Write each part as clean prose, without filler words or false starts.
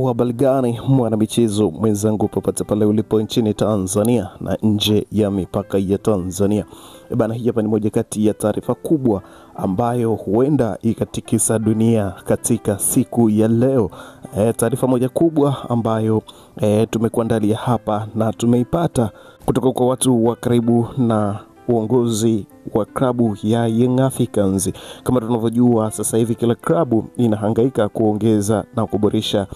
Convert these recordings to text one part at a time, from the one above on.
Habari gani mwana michezo mwenzangu popote pale ulipo nchini Tanzania na nje ya mipaka ya Tanzania. Bana, hii hapa ni moja kati ya taarifa kubwa ambayo huenda ikatikisa dunia katika siku ya leo. Taarifa moja kubwa ambayo tumekuandalia hapa na tumeipata kutoka kwa watu wa karibu na uongozi wa klabu ya Young Africans. Kama tunavyojua sasa hivi kila klabu inahangaika kuongeza na kuboresha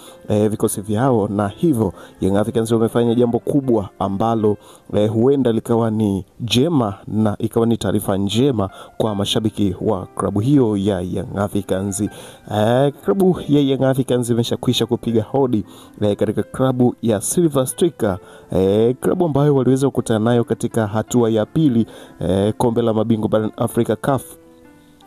vikosi vyao, na hivyo Young Africans wamefanya jambo kubwa ambalo huenda likawa ni jema na ikawa ni taarifa njema kwa mashabiki wa klabu hiyo ya Young Africans. Klabu ya Young Africans imeshakwisha kupiga hodi katika klabu ya Silver Striker, klabu ambayo waliweza kukutana nayo katika hatua ya pili kombe la mabingwa barani Afrika CAF,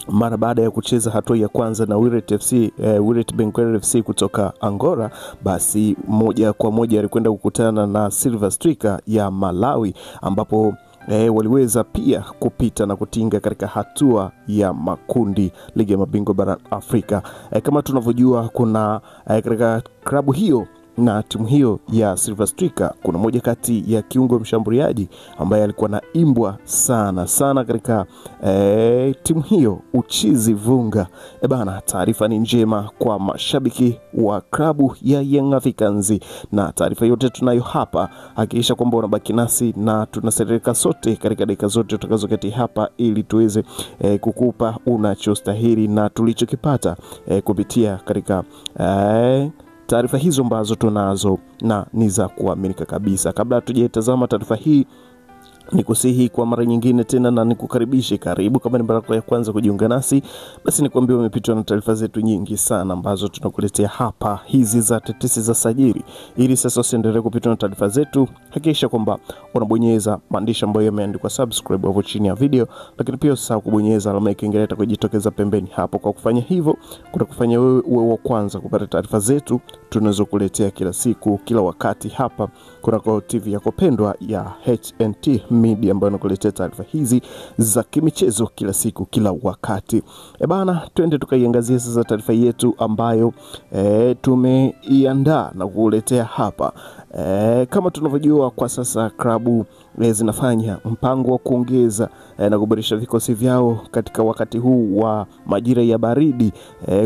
mara baada ya kucheza hatua ya kwanza na Wydad Benguela FC kutoka Angola. Basi moja kwa moja alikwenda kukutana na Silver Striker ya Malawi, ambapo waliweza pia kupita na kutinga katika hatua ya makundi ligi ya mabingwa barani Afrika. Kama tunavyojua kuna katika klabu hiyo na timu hiyo ya Silver Striker kuna moja kati ya kiungo mshambuliaji ambaye alikuwa na imbwa sana katika timu hiyo, Uchizi Vunga. Bana, taarifa ni njema kwa mashabiki wa klabu ya Young Africans, na taarifa yote tunayo hapa. Hakikisha kwamba unabaki nasi na tunasereka sote katika dakika zote tutakazoketi hapa ili tuweze kukupa unachostahili na tulichokipata kupitia katika taarifa hizo ambazo tunazo na ni za kuaminika kabisa. Kabla hatujaitazama taarifa hii, nikusihi kwa mara nyingine tena na nikukaribishe, karibu kama ni mara yako ya kwanza kujiunga nasi, basi nikwambie umepitwa na taarifa zetu nyingi sana ambazo tunakuletea hapa, hizi za tetesi za sajili. Ili sasa usiendelee kupitwa na taarifa zetu, hakikisha kwamba unabonyeza maandishi ambayo yameandikwa subscribe hapo chini ya video, lakini pia usisahau kubonyeza alama ya kengele itakayojitokeza pembeni hapo. Kwa kufanya hivyo kutakufanya wewe wa kwanza kupata taarifa zetu tunazokuletea kila siku kila wakati hapa kunako TV yako pendwa ya HNT Media, ambayo inakuletea taarifa hizi za kimichezo kila siku kila wakati. Bana, twende tukaiangazia sasa taarifa yetu ambayo tumeiandaa na kukuletea hapa. Kama tunavyojua kwa sasa klabu zinafanya mpango wa kuongeza na kuboresha vikosi vyao katika wakati huu wa majira ya baridi.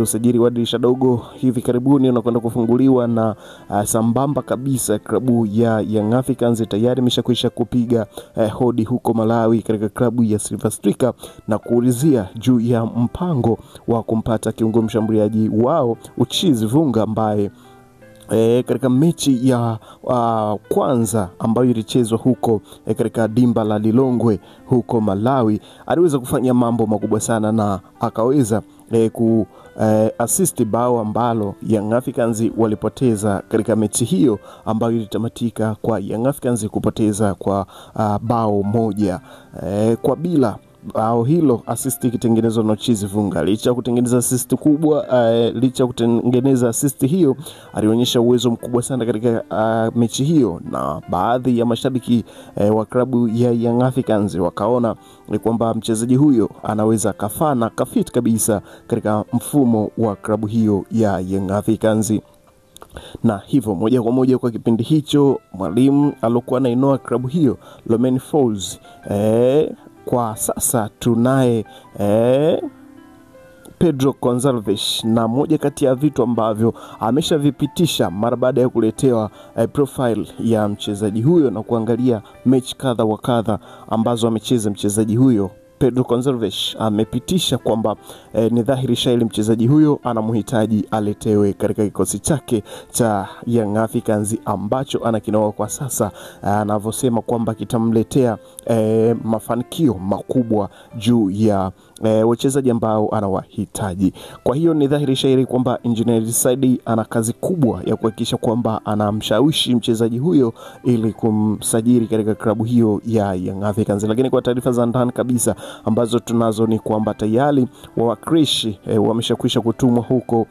Usajili wa dirisha dogo hivi karibuni unakwenda kufunguliwa, na sambamba kabisa klabu ya Young Africans tayari imeshakwisha kupiga hodi huko Malawi katika klabu ya Silver Striker na kuulizia juu ya mpango wa kumpata kiungo mshambuliaji wao Uchizi Vunga, ambaye katika mechi ya kwanza ambayo ilichezwa huko katika dimba la Lilongwe huko Malawi aliweza kufanya mambo makubwa sana na akaweza assist bao ambalo Young Africans walipoteza katika mechi hiyo, ambayo ilitamatika kwa Young Africans kupoteza kwa bao moja kwa bila. Hilo assist ikitengenezwa na Uchizi Vunga. Licha kutengeneza assist kubwa, licha kutengeneza assist hiyo, alionyesha uwezo mkubwa sana katika mechi hiyo, na baadhi ya mashabiki wa klabu ya Young Africans wakaona kwamba mchezaji huyo anaweza kafana kafit kabisa katika mfumo wa klabu hiyo ya Young Africans. Na hivyo moja kwa moja kwa kipindi hicho mwalimu alokuwa anainoa klabu hiyo Romain Folz, kwa sasa tunaye Pedro Gonçalves, na moja kati ya vitu ambavyo ameshavipitisha mara baada ya kuletewa profile ya mchezaji huyo na kuangalia mechi kadha wa kadha ambazo amecheza mchezaji huyo, Pedro Gonçalves amepitisha kwamba ni dhahiri shairi mchezaji huyo anamhitaji aletewe katika kikosi chake cha Young Africans ambacho anakinoa kwa sasa, anavyosema kwamba kitamletea mafanikio makubwa juu ya wachezaji ambao anawahitaji. Kwa hiyo ni dhahiri shairi kwamba Engineer Saidi ana kazi kubwa ya kuhakikisha kwamba anamshawishi mchezaji huyo ili kumsajili katika klabu hiyo ya Young Africans. Lakini kwa taarifa za ndani kabisa ambazo tunazo ni kwamba tayari wawakilishi wameshakwisha kutumwa huko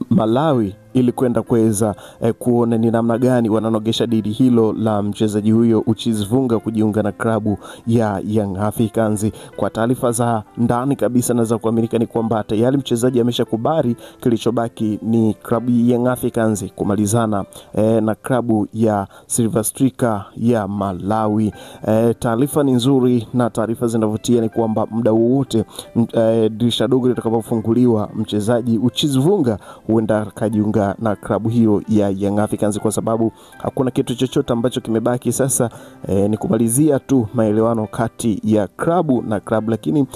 Malawi ili kwenda kuweza kuona ni namna gani wananogesha dili hilo la mchezaji huyo Uchizi Vunga kujiunga na klabu ya Young Africans. Kwa taarifa za ndani kabisa na za kuaminika ni kwamba tayari mchezaji ameshakubali, kilichobaki ni klabu ya Young Africans kumalizana na klabu ya Silver Striker ya Malawi. Taarifa ni nzuri na taarifa zinavutia ni kwamba muda wote dirisha dogo litakapofunguliwa, mchezaji Uchizi Vunga huenda kajiunga na klabu hiyo ya Young Africans, kwa sababu hakuna kitu chochote ambacho kimebaki sasa. Ni kumalizia tu maelewano kati ya klabu na klabu, lakini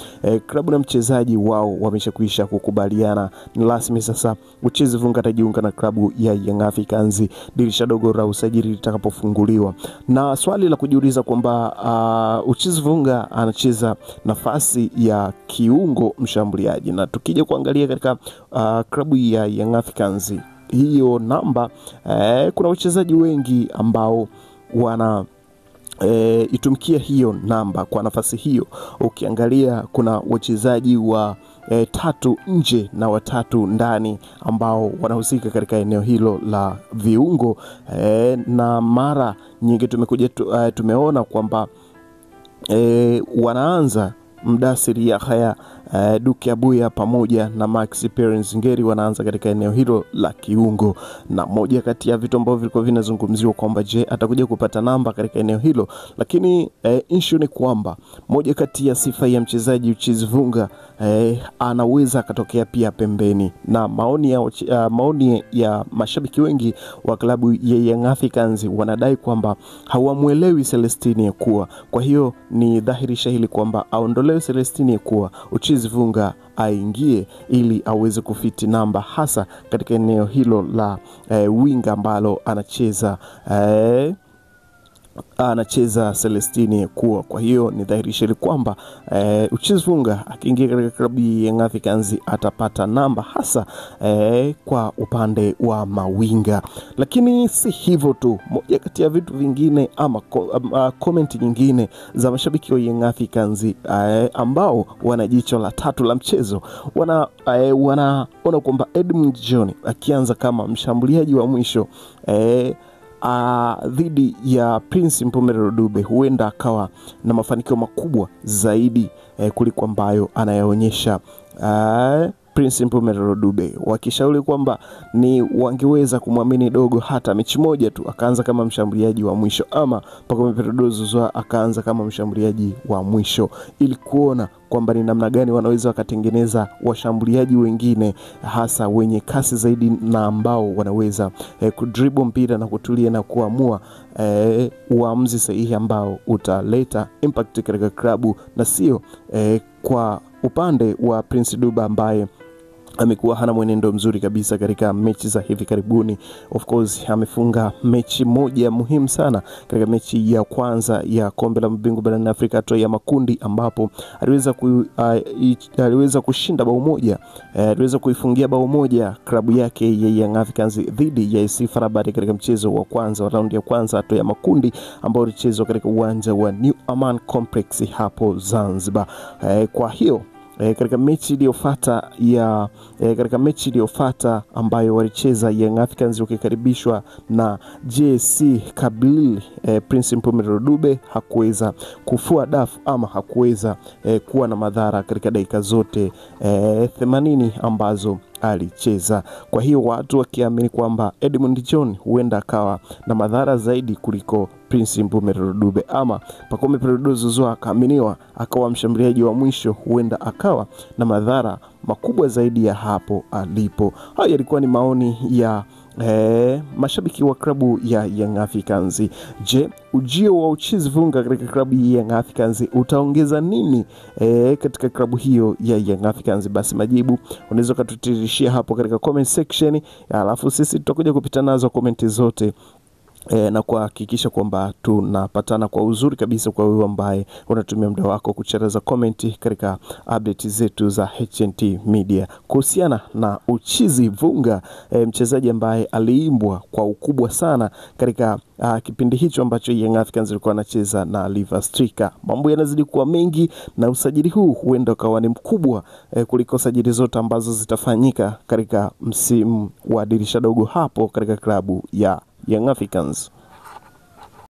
klabu na mchezaji wao wameshakwisha kukubaliana. Ni rasmi sasa, Uchizi Vunga atajiunga na klabu ya Young Africans dirisha dogo la usajili litakapofunguliwa. Na swali la kujiuliza kwamba Uchizi Vunga anacheza nafasi ya kiungo mshambuliaji, na tukija kuangalia katika klabu ya Young Africans hiyo namba, kuna wachezaji wengi ambao wana itumikia hiyo namba kwa nafasi hiyo. Ukiangalia kuna wachezaji wa 3 nje na 3 ndani ambao wanahusika katika eneo hilo la viungo, na mara nyingi tumeona kwamba wanaanza Mdasiri Yahya, Duke Abuya pamoja na Max Perens Ngeri wanaanza katika eneo hilo la kiungo. Na moja kati ya vitu ambavyo vilikuwa vinazungumziwa kwamba je, atakuja kupata namba katika eneo hilo, lakini issue ni kwamba moja kati ya sifa ya mchezaji Uchizi Vunga anaweza katokea pia pembeni, na maoni ya mashabiki wengi wa klabu ya Young Africans wanadai kwamba hawamuelewi Celestine Ekua. Kwa hiyo ni dhahiri shahiri kwamba aondolewe Celestine Ekua, Uchizi Vunga aingie ili aweze kufiti namba, hasa katika eneo hilo la winga ambalo anacheza Celestine Ekua. Kwa hiyo ni dhahiri shahiri kwamba Uchizi Vunga akiingia katika klabu ya Young Africans atapata namba, hasa kwa upande wa mawinga. Lakini si hivyo tu, moja kati ya vitu vingine ama comment nyingine za mashabiki wa Young Africans ambao wana jicho la tatu la mchezo, wanaona kwamba Edmund John akianza kama mshambuliaji wa mwisho dhidi ya Prince Mpumelelo Dube huenda akawa na mafanikio makubwa zaidi kuliko ambayo anayaonyesha Prince Mpumelelo Dube. Wakishauri kwamba ni wangeweza kumwamini dogo hata mechi moja tu akaanza kama mshambuliaji wa mwisho, ama Pacome Zouzoua akaanza kama mshambuliaji wa mwisho, ili kuona kwamba ni namna gani wanaweza wakatengeneza washambuliaji wengine hasa wenye kasi zaidi na ambao wanaweza kudribble mpira na kutulia na kuamua uamuzi sahihi ambao utaleta impact katika klabu, na sio kwa upande wa Prince Dube ambaye amekuwa hana mwenendo mzuri kabisa katika mechi za hivi karibuni. Of course amefunga mechi moja muhimu sana katika mechi ya kwanza ya kombe la mabingwa barani Afrika hatua ya makundi, ambapo aliweza kushinda bao moja, aliweza kuifungia bao moja klabu yake ya Young Africans dhidi ya AS FAR Rabat katika mchezo wa kwanza wa raundi ya kwanza hatua ya makundi ambao ulichezwa katika uwanja wa New Aman Complex hapo Zanzibar. Kwa hiyo katika mechi iliyofuata ambayo walicheza Young Africans wakikaribishwa na JS Kabylie, Prince Mpumelelo Dube hakuweza kufua dafu ama hakuweza kuwa na madhara katika dakika zote 80 ambazo alicheza. Kwa hiyo watu wakiamini kwamba Edmund John huenda akawa na madhara zaidi kuliko Prince Mpumelelo Dube, ama Pacome Zouzoua akaaminiwa akawa mshambuliaji wa mwisho, huenda akawa na madhara makubwa zaidi ya hapo alipo. Hayo yalikuwa ni maoni ya mashabiki wa klabu ya Young Africans. Je, ujio wa Uchizi Vunga katika klabu ya Young Africans utaongeza nini katika klabu hiyo ya Young Africans? Basi majibu unaweza kututirishia hapo katika comment section, alafu sisi tutakuja kupita nazo comment zote na kuhakikisha kwamba tunapatana kwa uzuri kabisa kwa wewe ambaye unatumia muda wako kuchereza comment katika update zetu za HNT Media kuhusiana na Uchizi Vunga, mchezaji ambaye aliimbwa kwa ukubwa sana katika kipindi hicho ambacho Young Africans walikuwa wanacheza na Liver Striker. Mambo yanazidi kuwa mengi na usajili huu huenda ukawa ni mkubwa kuliko sajili zote ambazo zitafanyika katika msimu wa dirisha dogo hapo katika klabu ya Young Africans.